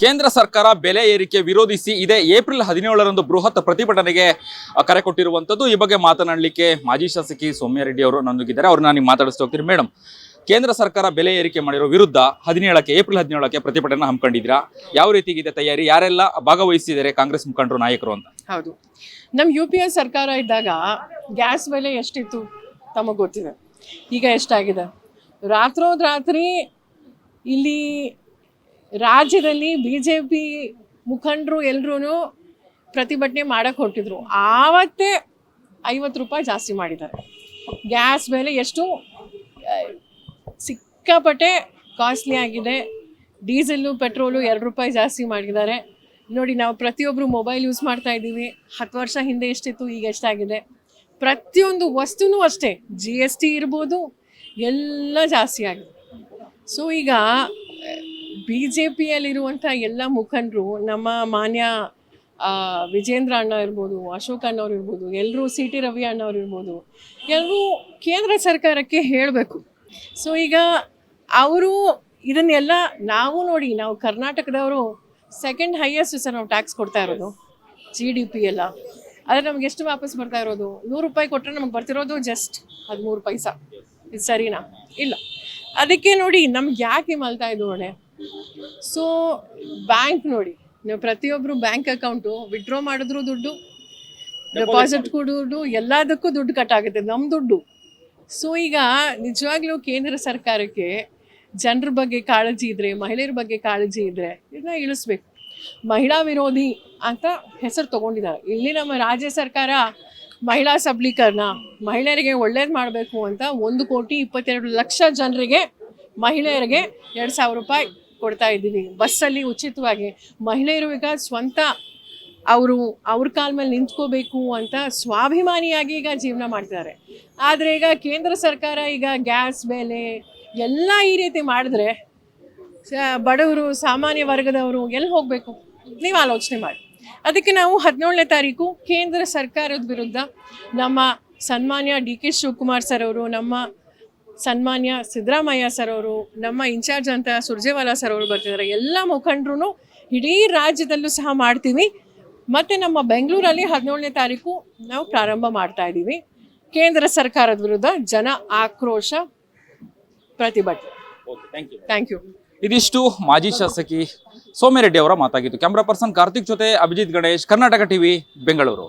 ಕೇಂದ್ರ ಸರ್ಕಾರ ಬೆಲೆ ಏರಿಕೆ ವಿರೋಧಿಸಿ ಇದೇ ಏಪ್ರಿಲ್ 17ರಂದು ಬೃಹತ್ ಪ್ರತಿಭಟನೆಗೆ ಕರೆ ಕೊಟ್ಟಿರುವಂತದ್ದು. ಈ ಬಗ್ಗೆ ಮಾತನಾಡಲಿಕ್ಕೆ ಮಾಜಿ ಶಾಸಕಿ ಸೌಮ್ಯ ರೆಡ್ಡಿ ಅವರು ನನ್ನೊಂದಿಗಿದ್ದಾರೆ. ಅವ್ರನ್ನ ನಾನು ಮಾತಾಡಿಸ್ತಾ ಹೋಗ್ತೀನಿ. ಮೇಡಮ್, ಕೇಂದ್ರ ಸರ್ಕಾರ ಬೆಲೆ ಏರಿಕೆ ಮಾಡಿರೋ ವಿರುದ್ಧ ಏಪ್ರಿಲ್ 17ಕ್ಕೆ ಪ್ರತಿಭಟನೆ ಹಮ್ಮಿಕೊಂಡಿದ್ದೀರಾ. ಯಾವ ರೀತಿಗಿದೆ ತಯಾರಿ? ಯಾರೆಲ್ಲ ಭಾಗವಹಿಸಿದ್ದಾರೆ ಕಾಂಗ್ರೆಸ್ ಮುಖಂಡರು, ನಾಯಕರು ಅಂತ? ಹೌದು, ನಮ್ಮ UPA ಸರ್ಕಾರ ಇದ್ದಾಗ ಗ್ಯಾಸ್ ಬೆಲೆ ಎಷ್ಟಿತ್ತು ತಮಗೆ ಗೊತ್ತಿದೆ. ಈಗ ಎಷ್ಟಾಗಿದೆ? ರಾತ್ರೋರಾತ್ರಿ ಇಲ್ಲಿ ರಾಜ್ಯದಲ್ಲಿ BJP ಮುಖಂಡರು ಎಲ್ಲರೂ ಪ್ರತಿಭಟನೆ ಮಾಡಕ್ಕೆ ಹೊರಟಿದ್ರು. ಆವತ್ತೇ 50 ರೂಪಾಯಿ ಜಾಸ್ತಿ ಮಾಡಿದ್ದಾರೆ. ಗ್ಯಾಸ್ ಬೆಲೆ ಎಷ್ಟು ಸಿಕ್ಕಾಪಟ್ಟೆ ಕಾಸ್ಟ್ಲಿ ಆಗಿದೆ. ಡೀಸೆಲ್ಲು ಪೆಟ್ರೋಲು 2 ರೂಪಾಯಿ ಜಾಸ್ತಿ ಮಾಡಿದ್ದಾರೆ. ನೋಡಿ, ನಾವು ಪ್ರತಿಯೊಬ್ಬರು ಮೊಬೈಲ್ ಯೂಸ್ ಮಾಡ್ತಾ ಇದ್ದೀವಿ. 10 ವರ್ಷ ಹಿಂದೆ ಎಷ್ಟಿತ್ತು, ಈಗ ಎಷ್ಟಾಗಿದೆ. ಪ್ರತಿಯೊಂದು ವಸ್ತುನೂ ಅಷ್ಟೇ, GST ಇರ್ಬೋದು, ಎಲ್ಲ ಜಾಸ್ತಿ ಆಗಿದೆ. ಸೊ ಈಗ BJPಯಲ್ಲಿರುವಂಥ ಎಲ್ಲ ಮುಖಂಡರು, ನಮ್ಮ ಮಾನ್ಯ ವಿಜೇಂದ್ರ ಅಣ್ಣ ಇರ್ಬೋದು, ಅಶೋಕ್ ಅಣ್ಣವ್ರು ಇರ್ಬೋದು, ಎಲ್ಲರೂ CT ರವಿ ಅಣ್ಣವ್ರು ಇರ್ಬೋದು, ಎಲ್ಲರೂ ಕೇಂದ್ರ ಸರ್ಕಾರಕ್ಕೆ ಹೇಳಬೇಕು. ಸೊ ಈಗ ಅವರು ಇದನ್ನೆಲ್ಲ ನಾವು ನೋಡಿ, ನಾವು ಕರ್ನಾಟಕದವರು ಸೆಕೆಂಡ್ ಹೈಯೆಸ್ಟ್ ಸರ್ ನಾವು ಟ್ಯಾಕ್ಸ್ ಕೊಡ್ತಾ ಇರೋದು GDP ಎಲ್ಲ. ಆದರೆ ನಮ್ಗೆ ಎಷ್ಟು ವಾಪಸ್ ಬರ್ತಾ ಇರೋದು? 100 ರೂಪಾಯಿ ಕೊಟ್ಟರೆ ನಮಗೆ ಬರ್ತಿರೋದು ಜಸ್ಟ್ 13 ಪೈಸಾ. ಇದು ಸರಿನಾ? ಇಲ್ಲ. ಅದಕ್ಕೆ ನೋಡಿ, ನಮ್ಗೆ ಯಾಕೆ ಮಲ್ತಾ ಇದ್ದೋಣೆ. ಸೊ ಬ್ಯಾಂಕ್ ನೋಡಿ, ನೀವು ಪ್ರತಿಯೊಬ್ಬರು ಬ್ಯಾಂಕ್ ಅಕೌಂಟು ವಿಡ್ರಾ ಮಾಡಿದ್ರು ದುಡ್ಡು, ಡೆಪಾಸಿಟ್ಗೂ ದುಡ್ಡು, ಎಲ್ಲದಕ್ಕೂ ದುಡ್ಡು ಕಟ್ ಆಗುತ್ತೆ, ನಮ್ಮ ದುಡ್ಡು. ಸೊ ಈಗ ನಿಜವಾಗ್ಲೂ ಕೇಂದ್ರ ಸರ್ಕಾರಕ್ಕೆ ಜನರ ಬಗ್ಗೆ ಕಾಳಜಿ ಇದ್ದರೆ, ಮಹಿಳೆಯರ ಬಗ್ಗೆ ಕಾಳಜಿ ಇದ್ದರೆ ಇದನ್ನ ಇಳಿಸ್ಬೇಕು. ಮಹಿಳಾ ವಿರೋಧಿ ಅಂತ ಹೆಸರು ತೊಗೊಂಡಿದ್ದಾರೆ. ಇಲ್ಲಿ ನಮ್ಮ ರಾಜ್ಯ ಸರ್ಕಾರ ಮಹಿಳಾ ಸಬಲೀಕರಣ, ಮಹಿಳೆಯರಿಗೆ ಒಳ್ಳೇದು ಮಾಡಬೇಕು ಅಂತ 1,22,00,000 ಜನರಿಗೆ, ಮಹಿಳೆಯರಿಗೆ 2,000 ರೂಪಾಯಿ ಕೊಡ್ತಾ ಇದ್ದೀವಿ ಬಸ್ಸಲ್ಲಿ ಉಚಿತವಾಗಿ. ಮಹಿಳೆಯರು ಈಗ ಸ್ವಂತ ಅವ್ರ ಕಾಲ ಮೇಲೆ ನಿಂತ್ಕೋಬೇಕು ಅಂತ ಸ್ವಾಭಿಮಾನಿಯಾಗಿ ಈಗ ಜೀವನ ಮಾಡ್ತಿದ್ದಾರೆ. ಆದರೆ ಈಗ ಕೇಂದ್ರ ಸರ್ಕಾರ ಈಗ ಗ್ಯಾಸ್ ಬೆಲೆ ಎಲ್ಲ ಈ ರೀತಿ ಮಾಡಿದ್ರೆ ಬಡವರು, ಸಾಮಾನ್ಯ ವರ್ಗದವರು ಎಲ್ಲಿ ಹೋಗಬೇಕು? ನೀವು ಆಲೋಚನೆ ಮಾಡಿ. ಅದಕ್ಕೆ ನಾವು 17ನೇ ತಾರೀಕು ಕೇಂದ್ರ ಸರ್ಕಾರದ ವಿರುದ್ಧ ನಮ್ಮ ಸನ್ಮಾನ್ಯ DK ಶಿವಕುಮಾರ್ ಸರ್ ಅವರು, ನಮ್ಮ ಸನ್ಮಾನ್ಯ ಸಿದ್ದರಾಮಯ್ಯ ಸರ್ ಅವರು, ನಮ್ಮ ಇನ್ಚಾರ್ಜ್ ಅಂತ ಸುರ್ಜೇವಾಲಾ ಸರ್ ಅವರು ಬರ್ತಿದ್ದಾರೆ. ಎಲ್ಲ ಮುಖಂಡರು ಇಡೀ ರಾಜ್ಯದಲ್ಲೂ ಸಹ ಮಾಡ್ತೀವಿ. ಮತ್ತು ನಮ್ಮ ಬೆಂಗಳೂರಲ್ಲಿ 17ನೇ ತಾರೀಕು ನಾವು ಪ್ರಾರಂಭ ಮಾಡ್ತಾ ಇದ್ದೀವಿ ಕೇಂದ್ರ ಸರ್ಕಾರದ ವಿರುದ್ಧ ಜನ ಆಕ್ರೋಶ ಪ್ರತಿಭಟನೆ. Thank you. ಇದಿಷ್ಟು ಮಾಜಿ ಶಾಸಕಿ ಸೌಮ್ಯ ರೆಡ್ಡಿ ಅವರ ಮಾತಾಗಿತ್ತು. ಕ್ಯಾಮ್ರಾ ಪರ್ಸನ್ ಕಾರ್ತಿಕ್ ಜೊತೆ ಅಭಿಜಿತ್ ಗಣೇಶ್, ಕರ್ನಾಟಕ ಟಿವಿ, ಬೆಂಗಳೂರು.